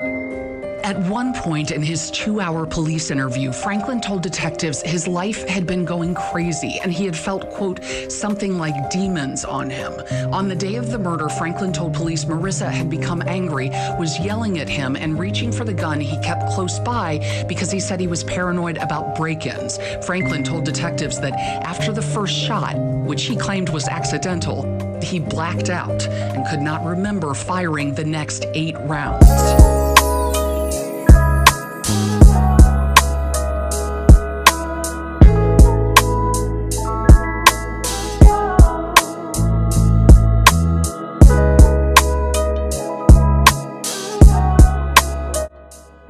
At one point in his 2-hour police interview, Franklin told detectives his life had been going crazy and he had felt, quote, something like demons on him. On the day of the murder, Franklin told police Marissa had become angry, was yelling at him and reaching for the gun he kept close by because he said he was paranoid about break-ins. Franklin told detectives that after the first shot, which he claimed was accidental, he blacked out and could not remember firing the next 8 rounds.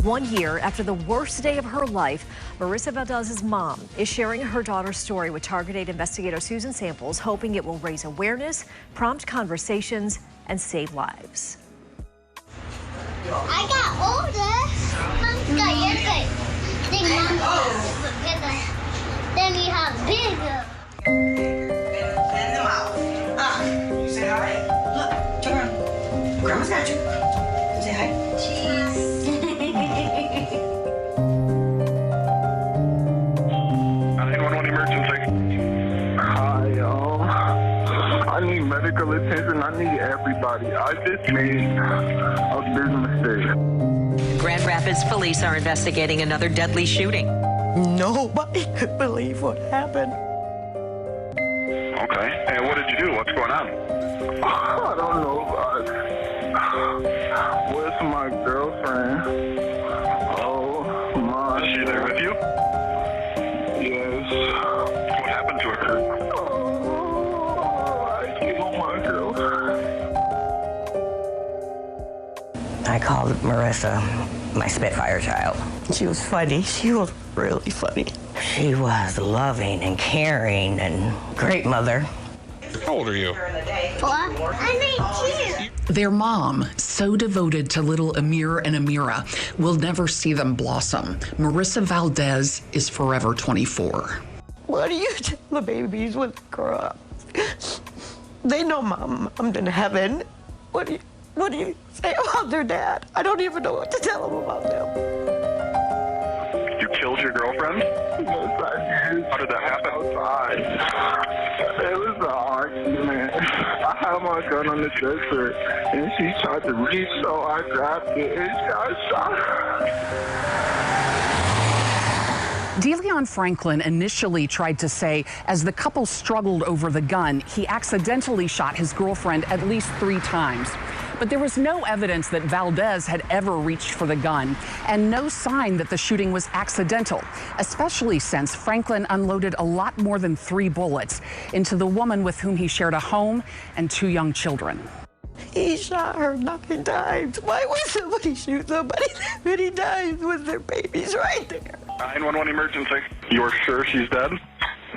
One year after the worst day of her life, Marissa Valdez's mom is sharing her daughter's story with Target 8 investigator Susan Samples, hoping it will raise awareness, prompt conversations, and save lives. I got older. Then you have bigger. Send them out. You say hi. Look, turn around. Grandma's got you. Say hi. Cheese. 911 emergency. Hi, y'all. I need medical attention. I need everybody. I just made a big mistake. Grand Rapids police are investigating another deadly shooting. Nobody could believe what happened. Okay. And what did you do? What's going on? I don't know. Where's my girlfriend? Oh, my. Is she there with you? Yes. What happened to her? Oh, I killed my girlfriend. I called Marissa my Spitfire child. She was funny. She was really funny. She was loving and caring and great mother. How old are you? 4. I'm 18. Their mom, so devoted to little Amir and Amira, will never see them blossom. Marissa Valdez is forever 24. What do you tell the babies when they grow up? They know mom's in heaven. What do you say about their dad? I don't even know what to tell them about them. You killed your girlfriend? Yes, I did. How did that happen? Outside. It was an argument. I had my gun on the dresser, and she tried to reach, so I grabbed it, and I shot her. DeLeon Franklin initially tried to say, as the couple struggled over the gun, he accidentally shot his girlfriend at least 3 times. But there was no evidence that Valdez had ever reached for the gun, and no sign that the shooting was accidental, especially since Franklin unloaded a lot more than 3 bullets into the woman with whom he shared a home and 2 young children. He shot her 9 times. Why would somebody shoot somebody that many times with their babies right there? 911 emergency. You're sure she's dead?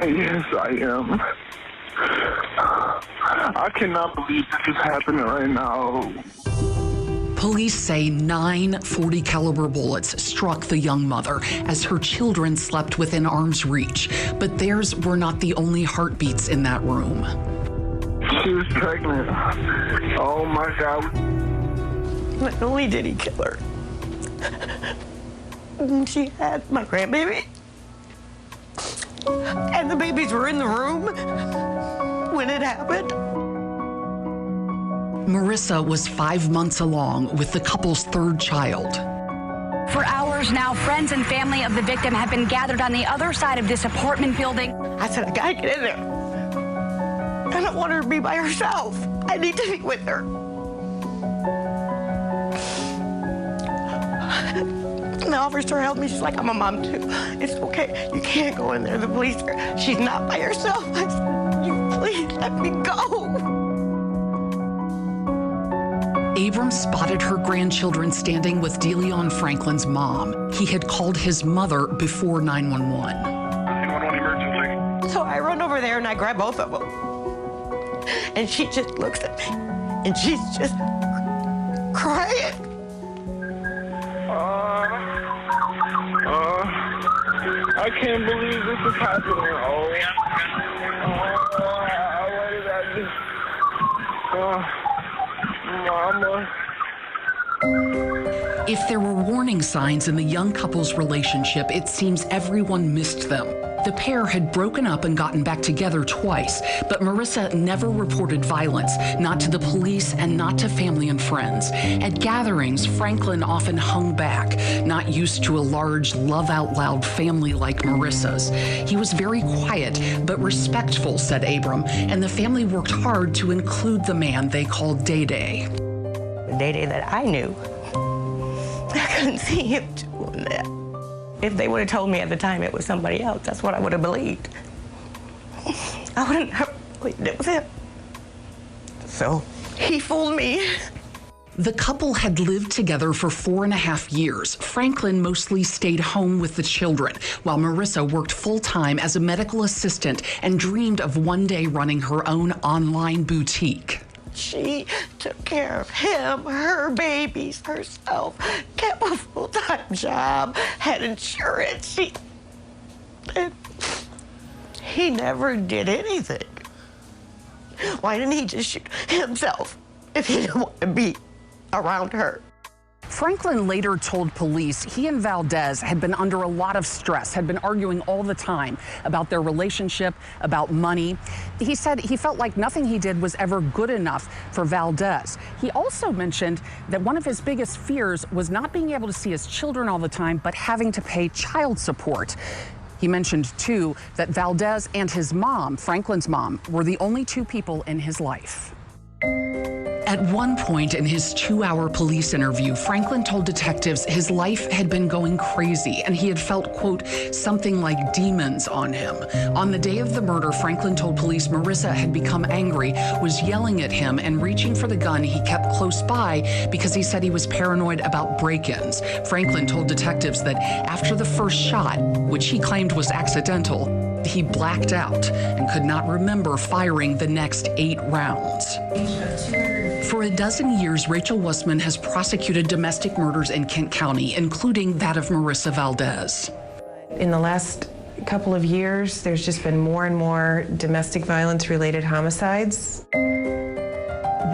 Yes, I am. I cannot believe this is happening right now. Police say 9 .40 caliber bullets struck the young mother as her children slept within arm's reach. But theirs were not the only heartbeats in that room. She was pregnant. Oh my God. Not only did he kill her, she had my grandbaby. And the babies were in the room when it happened. Marissa was 5 months along with the couple's 3rd child. For hours now, friends and family of the victim have been gathered on the other side of this apartment building. I said, I gotta get in there. I don't want her to be by herself. I need to be with her. And the officer held me. She's like, I'm a mom too. It's okay. You can't go in there. The police are. She's not by herself. I said, you please let me go. Abrams spotted her grandchildren standing with DeLeon Franklin's mom. He had called his mother before 911. 911 emergency. So I run over there and I grab both of them. And she just looks at me. And she's just crying. I can't believe this is happening. What did I do? Mama. If there were warning signs in the young couple's relationship, it seems everyone missed them. The pair had broken up and gotten back together twice, but Marissa never reported violence, not to the police and not to family and friends. At gatherings, Franklin often hung back, not used to a large, love-out-loud family like Marissa's. He was very quiet, but respectful, said Abram, and the family worked hard to include the man they called Day-Day. The Day-Day that I knew, I couldn't see him doing that. If they would have told me at the time it was somebody else, that's what I would have believed. I wouldn't have believed it was him. So he fooled me. The couple had lived together for 4.5 years. Franklin mostly stayed home with the children, while Marissa worked full-time as a medical assistant and dreamed of one day running her own online boutique. She took care of him, her babies, herself, kept a full-time job, had insurance. He never did anything. Why didn't he just shoot himself if he didn't want to be around her? Franklin later told police he and Valdez had been under a lot of stress, had been arguing all the time about their relationship, about money. He said he felt like nothing he did was ever good enough for Valdez. He also mentioned that one of his biggest fears was not being able to see his children all the time, but having to pay child support. He mentioned, too, that Valdez and his mom, Franklin's mom, were the only two people in his life. At one point in his 2-hour police interview, Franklin told detectives his life had been going crazy and he had felt, quote, something like demons on him. On the day of the murder, Franklin told police Marissa had become angry, was yelling at him and reaching for the gun he kept close by because he said he was paranoid about break-ins. Franklin told detectives that after the first shot, which he claimed was accidental, he blacked out and could not remember firing the next 8 rounds. For a dozen years, Rachel Wussman has prosecuted domestic murders in Kent County, including that of Marissa Valdez. In the last couple of years, there's just been more and more domestic violence-related homicides.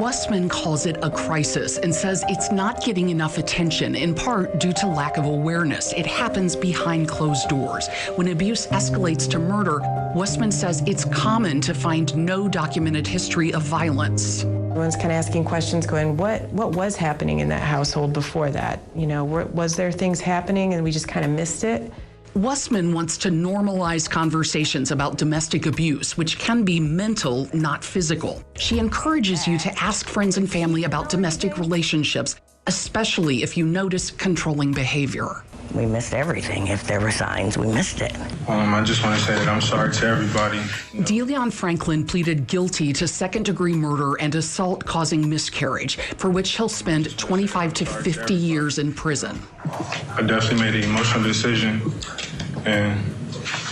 Wussman calls it a crisis and says it's not getting enough attention, in part due to lack of awareness. It happens behind closed doors. When abuse escalates to murder, Wussman says it's common to find no documented history of violence. Everyone's kind of asking questions going, what was happening in that household before that? You know, was there things happening and we just kind of missed it? Wussman wants to normalize conversations about domestic abuse, which can be mental, not physical. She encourages you to ask friends and family about domestic relationships, especially if you notice controlling behavior. We missed everything. If there were signs, we missed it. I just want to say that I'm sorry to everybody. Deleon Franklin pleaded guilty to second-degree murder and assault causing miscarriage, for which he'll spend 25 to 50 years in prison. I definitely made an emotional decision, and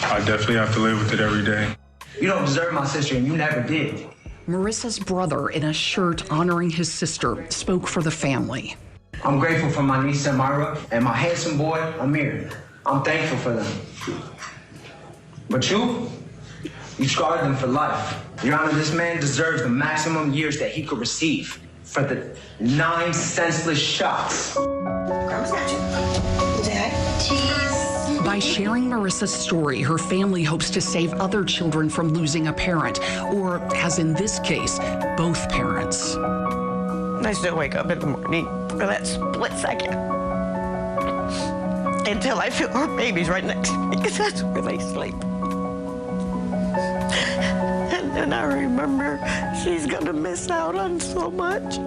I definitely have to live with it every day. You don't deserve my sister, and you never did. Marissa's brother, in a shirt honoring his sister, spoke for the family. I'm grateful for my niece, Samara, and my handsome boy, Amir. I'm thankful for them. But you scarred them for life. Your Honor, this man deserves the maximum years that he could receive for the 9 senseless shots. By sharing Marissa's story, her family hopes to save other children from losing a parent, or, as in this case, both parents. I still wake up in the morning for that split second until I feel her baby's right next to me, because that's where they sleep. And then I remember she's gonna miss out on so much.